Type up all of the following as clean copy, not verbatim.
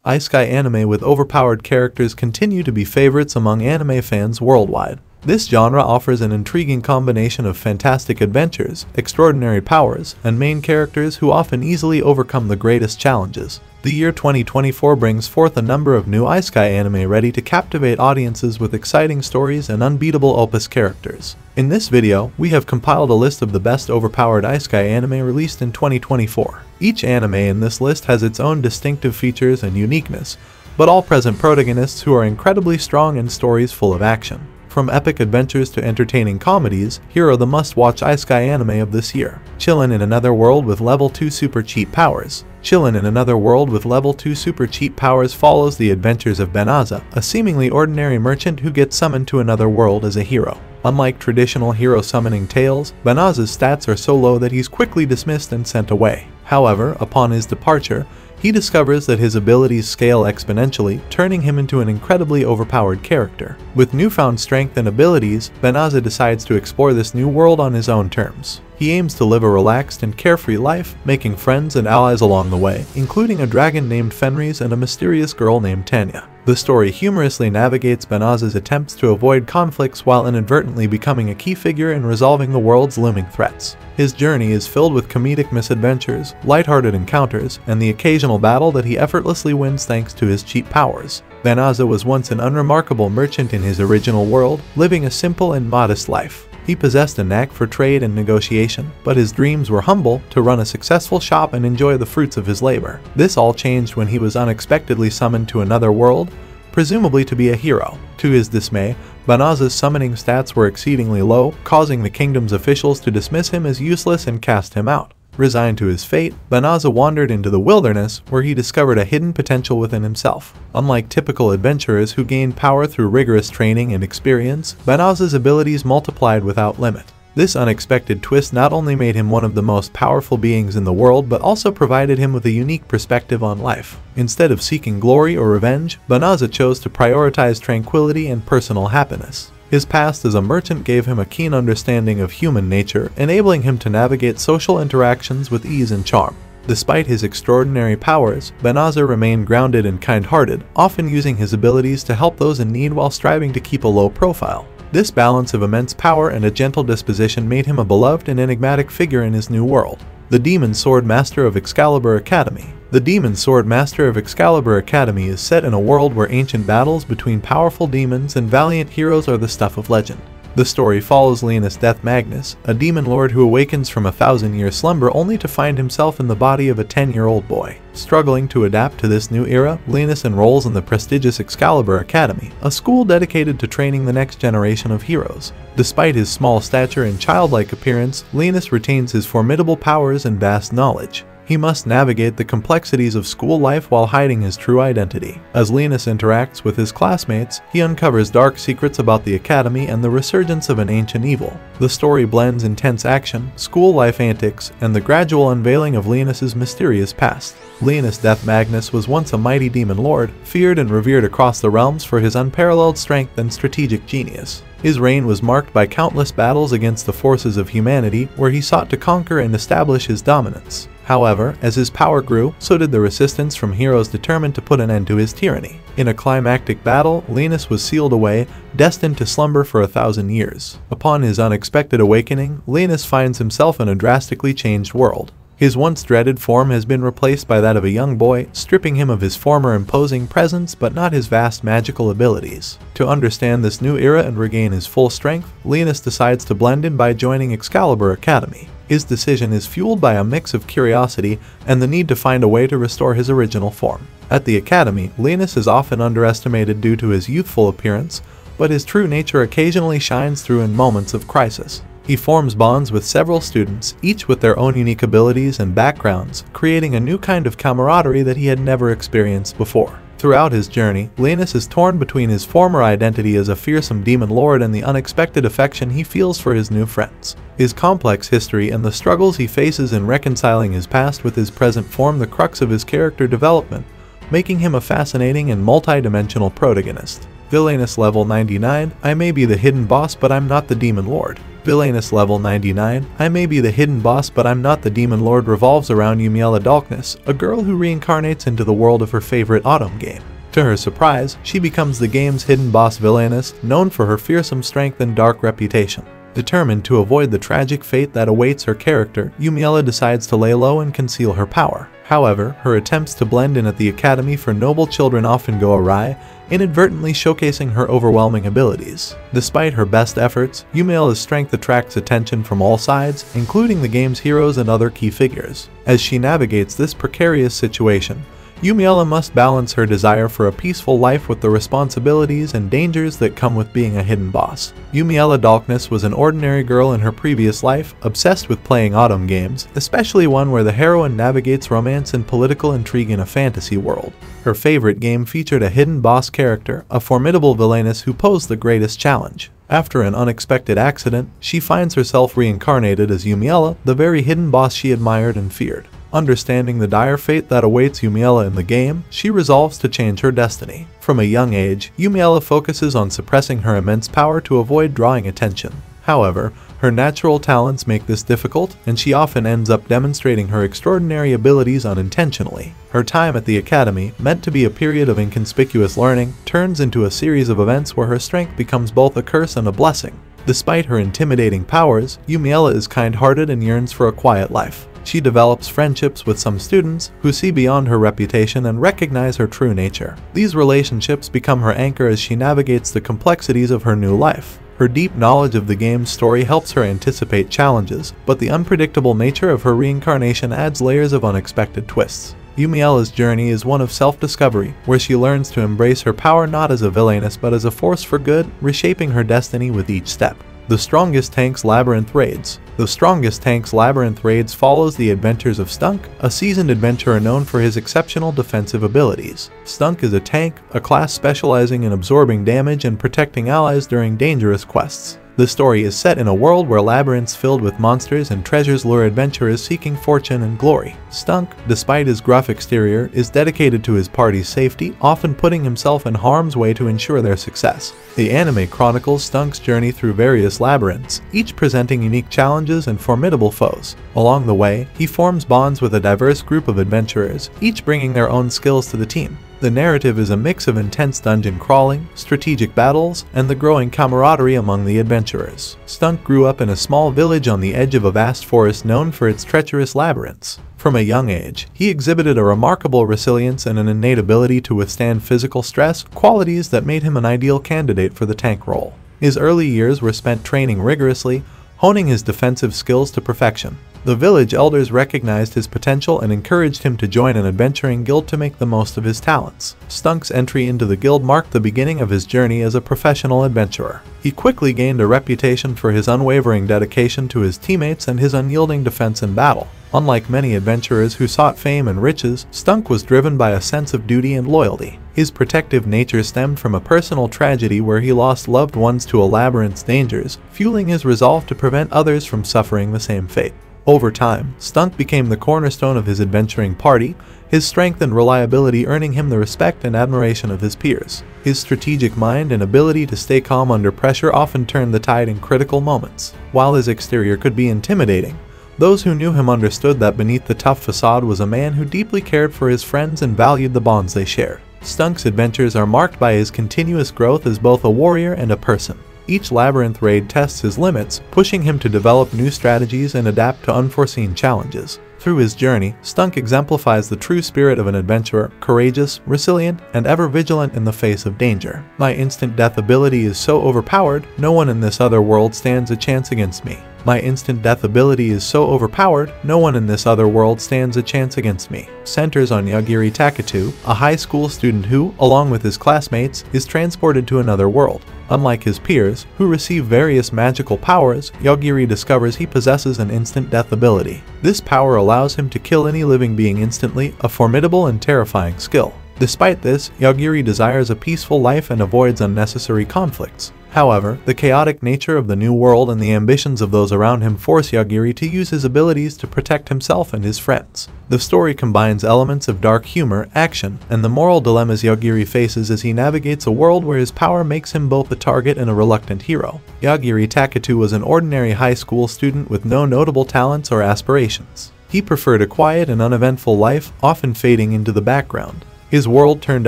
Isekai anime with overpowered characters continue to be favorites among anime fans worldwide. This genre offers an intriguing combination of fantastic adventures, extraordinary powers, and main characters who often easily overcome the greatest challenges. The year 2024 brings forth a number of new Isekai anime ready to captivate audiences with exciting stories and unbeatable opus characters. In this video, we have compiled a list of the best overpowered Isekai anime released in 2024. Each anime in this list has its own distinctive features and uniqueness, but all present protagonists who are incredibly strong and stories full of action. From epic adventures to entertaining comedies, here are the must-watch Isekai anime of this year. Chillin' in Another World with Level 2 Super Cheat Powers. Chillin' in Another World with Level 2 Super Cheat Powers follows the adventures of Benaza, a seemingly ordinary merchant who gets summoned to another world as a hero. Unlike traditional hero summoning tales, Benaza's stats are so low that he's quickly dismissed and sent away. However, upon his departure, he discovers that his abilities scale exponentially, turning him into an incredibly overpowered character. With newfound strength and abilities, Benaza decides to explore this new world on his own terms. He aims to live a relaxed and carefree life, making friends and allies along the way, including a dragon named Fenris and a mysterious girl named Tanya. The story humorously navigates Benaza's attempts to avoid conflicts while inadvertently becoming a key figure in resolving the world's looming threats. His journey is filled with comedic misadventures, lighthearted encounters, and the occasional battle that he effortlessly wins thanks to his cheat powers. Benaza was once an unremarkable merchant in his original world, living a simple and modest life. He possessed a knack for trade and negotiation, but his dreams were humble: to run a successful shop and enjoy the fruits of his labor. This all changed when he was unexpectedly summoned to another world, presumably to be a hero. To his dismay, Benaza's summoning stats were exceedingly low, causing the kingdom's officials to dismiss him as useless and cast him out. Resigned to his fate, Benaza wandered into the wilderness, where he discovered a hidden potential within himself. Unlike typical adventurers who gained power through rigorous training and experience, Benaza's abilities multiplied without limit. This unexpected twist not only made him one of the most powerful beings in the world, but also provided him with a unique perspective on life. Instead of seeking glory or revenge, Benaza chose to prioritize tranquility and personal happiness. His past as a merchant gave him a keen understanding of human nature, enabling him to navigate social interactions with ease and charm. Despite his extraordinary powers, Benaza remained grounded and kind-hearted, often using his abilities to help those in need while striving to keep a low profile. This balance of immense power and a gentle disposition made him a beloved and enigmatic figure in his new world. The Demon Sword Master of Excalibur Academy. The Demon Sword Master of Excalibur Academy is set in a world where ancient battles between powerful demons and valiant heroes are the stuff of legend. The story follows Linus Death Magnus, a demon lord who awakens from a 1,000-year slumber only to find himself in the body of a 10-year-old boy. Struggling to adapt to this new era, Linus enrolls in the prestigious Excalibur Academy, a school dedicated to training the next generation of heroes. Despite his small stature and childlike appearance, Linus retains his formidable powers and vast knowledge. He must navigate the complexities of school life while hiding his true identity. As Linus interacts with his classmates, he uncovers dark secrets about the academy and the resurgence of an ancient evil. The story blends intense action, school life antics, and the gradual unveiling of Linus's mysterious past. Linus Death Magnus was once a mighty demon lord, feared and revered across the realms for his unparalleled strength and strategic genius. His reign was marked by countless battles against the forces of humanity, where he sought to conquer and establish his dominance. However, as his power grew, so did the resistance from heroes determined to put an end to his tyranny. In a climactic battle, Linus was sealed away, destined to slumber for 1,000 years. Upon his unexpected awakening, Linus finds himself in a drastically changed world. His once dreaded form has been replaced by that of a young boy, stripping him of his former imposing presence but not his vast magical abilities. To understand this new era and regain his full strength, Linus decides to blend in by joining Excalibur Academy. His decision is fueled by a mix of curiosity and the need to find a way to restore his original form. At the academy, Linus is often underestimated due to his youthful appearance, but his true nature occasionally shines through in moments of crisis. He forms bonds with several students, each with their own unique abilities and backgrounds, creating a new kind of camaraderie that he had never experienced before. Throughout his journey, Linus is torn between his former identity as a fearsome demon lord and the unexpected affection he feels for his new friends. His complex history and the struggles he faces in reconciling his past with his present form the crux of his character development, making him a fascinating and multi-dimensional protagonist. Villainous Level 99. I may be the hidden boss, but I'm not the demon lord. Villainous level 99. I may be the hidden boss, but I'm not the demon lord revolves around Yumiella Darkness, a girl who reincarnates into the world of her favorite autumn game. To her surprise, she becomes the game's hidden boss Villainous, known for her fearsome strength and dark reputation. Determined to avoid the tragic fate that awaits her character, Yumiella decides to lay low and conceal her power. However, her attempts to blend in at the Academy for Noble Children often go awry, inadvertently showcasing her overwhelming abilities. Despite her best efforts, Yumiella's strength attracts attention from all sides, including the game's heroes and other key figures. As she navigates this precarious situation, Yumiella must balance her desire for a peaceful life with the responsibilities and dangers that come with being a hidden boss. Yumiella Darkness was an ordinary girl in her previous life, obsessed with playing autumn games, especially one where the heroine navigates romance and political intrigue in a fantasy world. Her favorite game featured a hidden boss character, a formidable villainess who posed the greatest challenge. After an unexpected accident, she finds herself reincarnated as Yumiella, the very hidden boss she admired and feared. Understanding the dire fate that awaits Yumiella in the game, she resolves to change her destiny. From a young age, Yumiella focuses on suppressing her immense power to avoid drawing attention. However, her natural talents make this difficult, and she often ends up demonstrating her extraordinary abilities unintentionally. Her time at the Academy, meant to be a period of inconspicuous learning, turns into a series of events where her strength becomes both a curse and a blessing. Despite her intimidating powers, Yumiella is kind-hearted and yearns for a quiet life. She develops friendships with some students who see beyond her reputation and recognize her true nature. These relationships become her anchor as she navigates the complexities of her new life. Her deep knowledge of the game's story helps her anticipate challenges, but the unpredictable nature of her reincarnation adds layers of unexpected twists. Yumiella's journey is one of self-discovery, where she learns to embrace her power not as a villainess but as a force for good, reshaping her destiny with each step. The Strongest Tanks Labyrinth Raids. The Strongest Tanks Labyrinth Raids follows the adventures of Stunk, a seasoned adventurer known for his exceptional defensive abilities. Stunk is a tank, a class specializing in absorbing damage and protecting allies during dangerous quests. The story is set in a world where labyrinths filled with monsters and treasures lure adventurers seeking fortune and glory. Stunk, despite his gruff exterior, is dedicated to his party's safety, often putting himself in harm's way to ensure their success. The anime chronicles Stunk's journey through various labyrinths, each presenting unique challenges and formidable foes. Along the way, he forms bonds with a diverse group of adventurers, each bringing their own skills to the team. The narrative is a mix of intense dungeon crawling, strategic battles, and the growing camaraderie among the adventurers. Stunk grew up in a small village on the edge of a vast forest known for its treacherous labyrinths. From a young age, he exhibited a remarkable resilience and an innate ability to withstand physical stress, qualities that made him an ideal candidate for the tank role. His early years were spent training rigorously, honing his defensive skills to perfection. The village elders recognized his potential and encouraged him to join an adventuring guild to make the most of his talents. Stunk's entry into the guild marked the beginning of his journey as a professional adventurer. He quickly gained a reputation for his unwavering dedication to his teammates and his unyielding defense in battle. Unlike many adventurers who sought fame and riches, Stunk was driven by a sense of duty and loyalty. His protective nature stemmed from a personal tragedy where he lost loved ones to a labyrinth's dangers, fueling his resolve to prevent others from suffering the same fate. Over time, Stunk became the cornerstone of his adventuring party, his strength and reliability earning him the respect and admiration of his peers. His strategic mind and ability to stay calm under pressure often turned the tide in critical moments. While his exterior could be intimidating, those who knew him understood that beneath the tough facade was a man who deeply cared for his friends and valued the bonds they shared. Stunk's adventures are marked by his continuous growth as both a warrior and a person. Each labyrinth raid tests his limits, pushing him to develop new strategies and adapt to unforeseen challenges. Through his journey, Stunk exemplifies the true spirit of an adventurer, courageous, resilient, and ever vigilant in the face of danger. My instant death ability is so overpowered, no one in this other world stands a chance against me. My instant death ability is so overpowered, no one in this other world stands a chance against me. Centers on Yagiri Taketu, a high school student who, along with his classmates, is transported to another world. Unlike his peers, who receive various magical powers, Yagiri discovers he possesses an instant death ability. This power allows him to kill any living being instantly, a formidable and terrifying skill. Despite this, Yagiri desires a peaceful life and avoids unnecessary conflicts. However, the chaotic nature of the new world and the ambitions of those around him force Yagiri to use his abilities to protect himself and his friends. The story combines elements of dark humor, action, and the moral dilemmas Yagiri faces as he navigates a world where his power makes him both a target and a reluctant hero. Yagiri Taketu was an ordinary high school student with no notable talents or aspirations. He preferred a quiet and uneventful life, often fading into the background. His world turned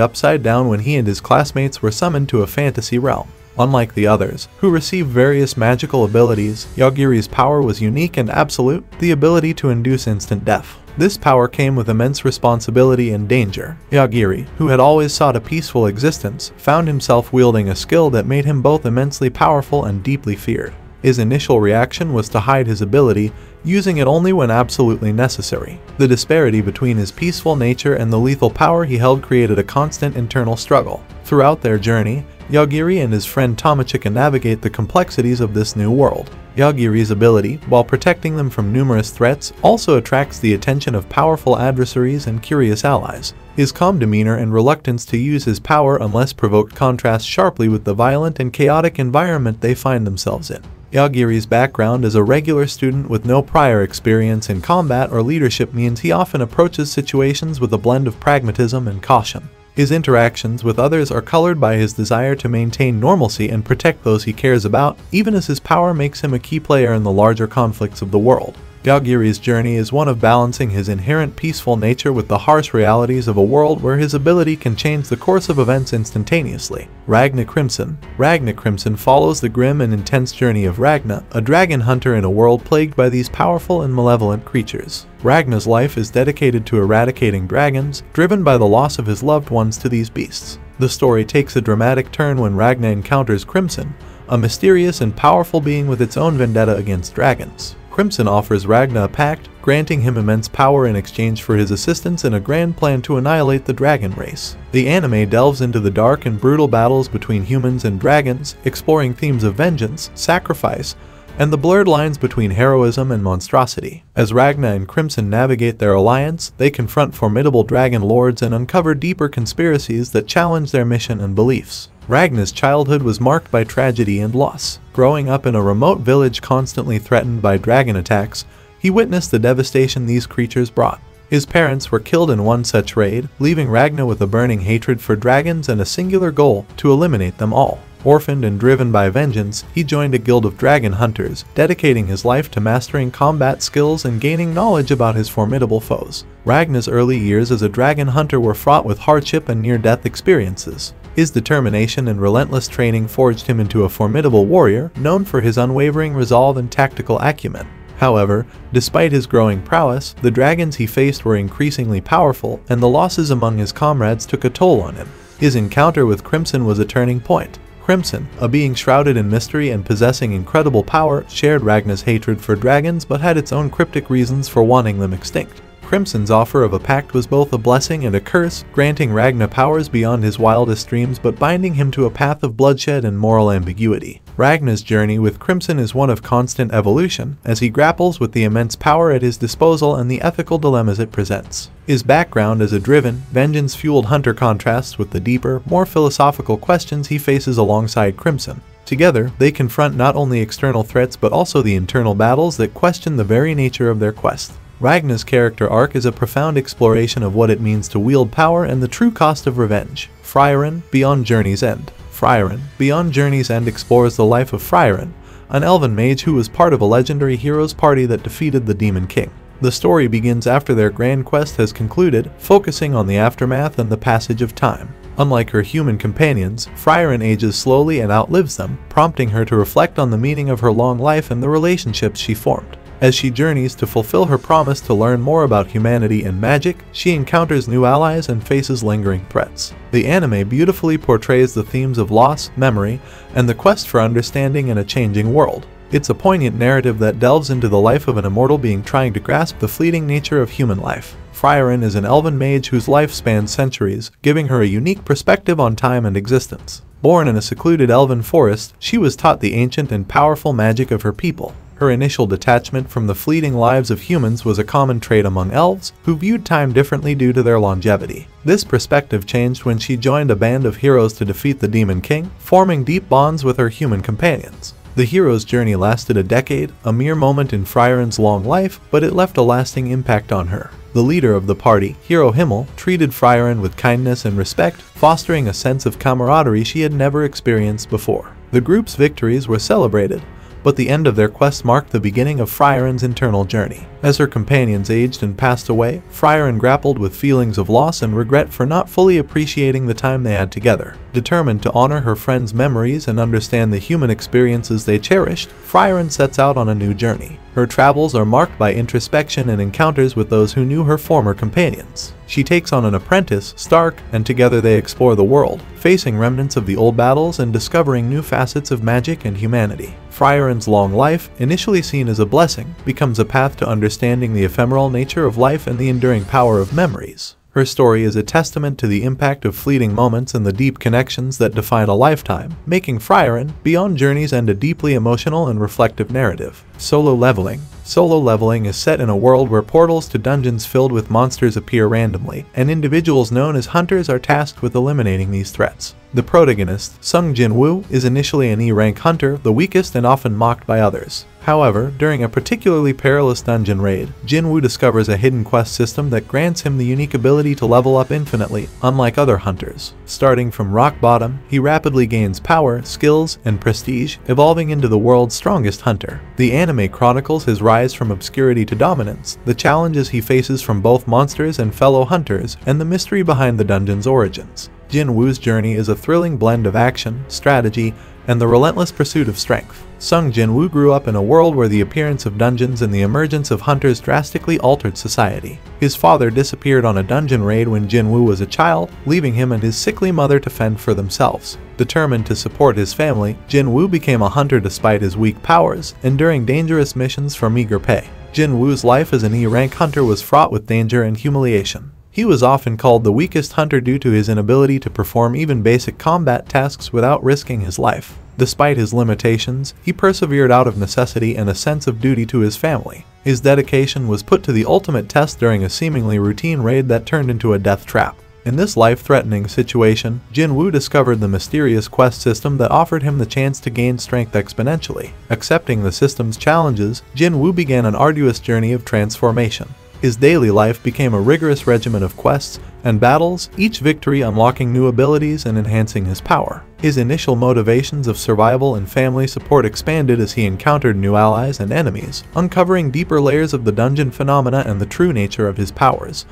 upside down when he and his classmates were summoned to a fantasy realm. Unlike the others, who received various magical abilities, Yagiri's power was unique and absolute, the ability to induce instant death. This power came with immense responsibility and danger. Yagiri, who had always sought a peaceful existence, found himself wielding a skill that made him both immensely powerful and deeply feared. His initial reaction was to hide his ability, using it only when absolutely necessary. The disparity between his peaceful nature and the lethal power he held created a constant internal struggle. Throughout their journey, Yagiri and his friend Tamachika navigate the complexities of this new world. Yagiri's ability, while protecting them from numerous threats, also attracts the attention of powerful adversaries and curious allies. His calm demeanor and reluctance to use his power unless provoked contrast sharply with the violent and chaotic environment they find themselves in. Yagiri's background as a regular student with no prior experience in combat or leadership means he often approaches situations with a blend of pragmatism and caution. His interactions with others are colored by his desire to maintain normalcy and protect those he cares about, even as his power makes him a key player in the larger conflicts of the world. Yagiri's journey is one of balancing his inherent peaceful nature with the harsh realities of a world where his ability can change the course of events instantaneously. Ragna Crimson. Ragna Crimson follows the grim and intense journey of Ragna, a dragon hunter in a world plagued by these powerful and malevolent creatures. Ragna's life is dedicated to eradicating dragons, driven by the loss of his loved ones to these beasts. The story takes a dramatic turn when Ragna encounters Crimson, a mysterious and powerful being with its own vendetta against dragons. Crimson offers Ragna a pact, granting him immense power in exchange for his assistance in a grand plan to annihilate the dragon race. The anime delves into the dark and brutal battles between humans and dragons, exploring themes of vengeance, sacrifice, and the blurred lines between heroism and monstrosity. As Ragna and Crimson navigate their alliance, they confront formidable dragon lords and uncover deeper conspiracies that challenge their mission and beliefs. Ragna's childhood was marked by tragedy and loss. Growing up in a remote village constantly threatened by dragon attacks, he witnessed the devastation these creatures brought. His parents were killed in one such raid, leaving Ragna with a burning hatred for dragons and a singular goal: to eliminate them all. Orphaned and driven by vengeance, he joined a guild of dragon hunters, dedicating his life to mastering combat skills and gaining knowledge about his formidable foes. Ragna's early years as a dragon hunter were fraught with hardship and near-death experiences. His determination and relentless training forged him into a formidable warrior, known for his unwavering resolve and tactical acumen. However, despite his growing prowess, the dragons he faced were increasingly powerful, and the losses among his comrades took a toll on him. His encounter with Crimson was a turning point. Crimson, a being shrouded in mystery and possessing incredible power, shared Ragna's hatred for dragons but had its own cryptic reasons for wanting them extinct. Crimson's offer of a pact was both a blessing and a curse, granting Ragna powers beyond his wildest dreams but binding him to a path of bloodshed and moral ambiguity. Ragna's journey with Crimson is one of constant evolution, as he grapples with the immense power at his disposal and the ethical dilemmas it presents. His background as a driven, vengeance-fueled hunter contrasts with the deeper, more philosophical questions he faces alongside Crimson. Together, they confront not only external threats but also the internal battles that question the very nature of their quest. Ragna's character arc is a profound exploration of what it means to wield power and the true cost of revenge. Frieren, Beyond Journey's End. Frieren, Beyond Journey's End explores the life of Frieren, an elven mage who was part of a legendary heroes party that defeated the Demon King. The story begins after their grand quest has concluded, focusing on the aftermath and the passage of time. Unlike her human companions, Frieren ages slowly and outlives them, prompting her to reflect on the meaning of her long life and the relationships she formed. As she journeys to fulfill her promise to learn more about humanity and magic, she encounters new allies and faces lingering threats. The anime beautifully portrays the themes of loss, memory, and the quest for understanding in a changing world. It's a poignant narrative that delves into the life of an immortal being trying to grasp the fleeting nature of human life. Frieren is an elven mage whose life spans centuries, giving her a unique perspective on time and existence. Born in a secluded elven forest, she was taught the ancient and powerful magic of her people. Her initial detachment from the fleeting lives of humans was a common trait among elves, who viewed time differently due to their longevity. This perspective changed when she joined a band of heroes to defeat the Demon King, forming deep bonds with her human companions. The hero's journey lasted a decade, a mere moment in Friaren's long life, but it left a lasting impact on her. The leader of the party, Hero Himmel, treated Friaren with kindness and respect, fostering a sense of camaraderie she had never experienced before. The group's victories were celebrated, but the end of their quest marked the beginning of Friaren's internal journey. As her companions aged and passed away, Friaren grappled with feelings of loss and regret for not fully appreciating the time they had together. Determined to honor her friends' memories and understand the human experiences they cherished, Friaren sets out on a new journey. Her travels are marked by introspection and encounters with those who knew her former companions. She takes on an apprentice, Stark, and together they explore the world, facing remnants of the old battles and discovering new facets of magic and humanity. Friaren's long life, initially seen as a blessing, becomes a path to understanding the ephemeral nature of life and the enduring power of memories. Her story is a testament to the impact of fleeting moments and the deep connections that define a lifetime, making Friaren, Beyond Journeys and a deeply emotional and reflective narrative. Solo leveling. Solo leveling is set in a world where portals to dungeons filled with monsters appear randomly, and individuals known as hunters are tasked with eliminating these threats. The protagonist, Sung Jin-woo, is initially an E-rank hunter, the weakest and often mocked by others. However, during a particularly perilous dungeon raid, Jin-woo discovers a hidden quest system that grants him the unique ability to level up infinitely, unlike other hunters. Starting from rock bottom, he rapidly gains power, skills, and prestige, evolving into the world's strongest hunter. The anime chronicles his rise from obscurity to dominance, the challenges he faces from both monsters and fellow hunters, and the mystery behind the dungeon's origins. Jin-woo's journey is a thrilling blend of action, strategy, and the relentless pursuit of strength. Sung Jin-woo grew up in a world where the appearance of dungeons and the emergence of hunters drastically altered society. His father disappeared on a dungeon raid when Jin-woo was a child, leaving him and his sickly mother to fend for themselves. Determined to support his family, Jin-woo became a hunter despite his weak powers, enduring dangerous missions for meager pay. Jin-woo's life as an E-rank hunter was fraught with danger and humiliation. He was often called the weakest hunter due to his inability to perform even basic combat tasks without risking his life. Despite his limitations, he persevered out of necessity and a sense of duty to his family. His dedication was put to the ultimate test during a seemingly routine raid that turned into a death trap. In this life-threatening situation, Jin-woo discovered the mysterious quest system that offered him the chance to gain strength exponentially. Accepting the system's challenges, Jin-woo began an arduous journey of transformation. His daily life became a rigorous regimen of quests and battles, each victory unlocking new abilities and enhancing his power. His initial motivations of survival and family support expanded as he encountered new allies and enemies, uncovering deeper layers of the dungeon phenomena and the true nature of his powers.